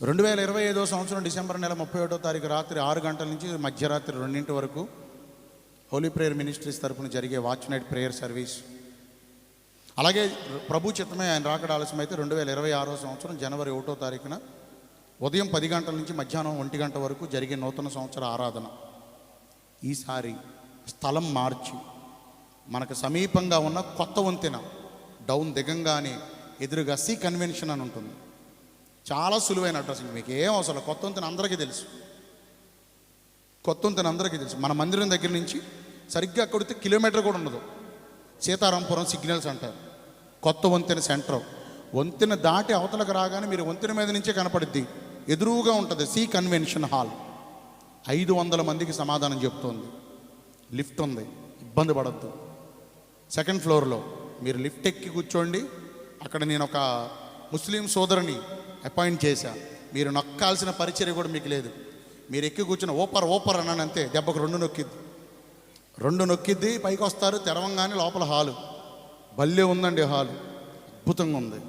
2025 సంవత్సరం డిసెంబర్ నెల 31వ తారీఖు రాత్రి 6 గంటల నుంచి మధ్యరాత్రి 2 వరకు హోలీ ప్రేయర్ మినిస్ట్రీస్ తరపున జరిగే వాచ్ నైట్ ప్రేయర్ సర్వీస్. అలాగే ప్రభు చిత్తమే ఆయన రాకడ ఆలస్యమైతే 2026 సంవత్సరం జనవరి 1వ తారీఖున ఉదయం 10 గంటల నుంచి మధ్యాహ్నం 1 గంట వరకు జరిగే నూతన సంవత్సర ఆరాధన. ఈసారి స్థలం మార్చి మనకు సమీపంగా ఉన్న కొత్త వంతెన డౌన్ దిగంగానే ఎదురుగా సి కన్వెన్షన్ అని ఉంటుంది. చాలా సులువైన అడ్రస్, మీకు ఏం అవసరం. కొత్త వంతెన అందరికీ తెలుసు, కొత్త వంతెన అందరికీ తెలుసు. మన మందిరం దగ్గర నుంచి సరిగ్గా కొడితే కిలోమీటర్ కూడా ఉండదు. సీతారాంపురం సిగ్నల్స్ అంటారు. కొత్త వంతెన సెంటర్. వంతెన దాటి అవతలకు రాగానే మీరు వంతెన మీద నుంచే కనపడుద్ది. ఎదురుగా ఉంటుంది సి కన్వెన్షన్ హాల్. 500 మందికి సమాధానం చెప్తోంది. లిఫ్ట్ ఉంది, ఇబ్బంది పడద్దు. 2nd ఫ్లోర్లో మీరు లిఫ్ట్ ఎక్కి కూర్చోండి. అక్కడ నేను ఒక ముస్లిం సోదరుని అపాయింట్ చేశా. మీరు నొక్కాల్సిన పరిచర్య కూడా మీకు లేదు. మీరు ఎక్కి కూర్చున్న ఓపర్ అన్నాను అంతే, దెబ్బకు 2 నొక్కిద్ది. పైకి వస్తారు, తెరవంగానే లోపల హాలు. భలే ఉందండి హాలు, అద్భుతంగా ఉంది.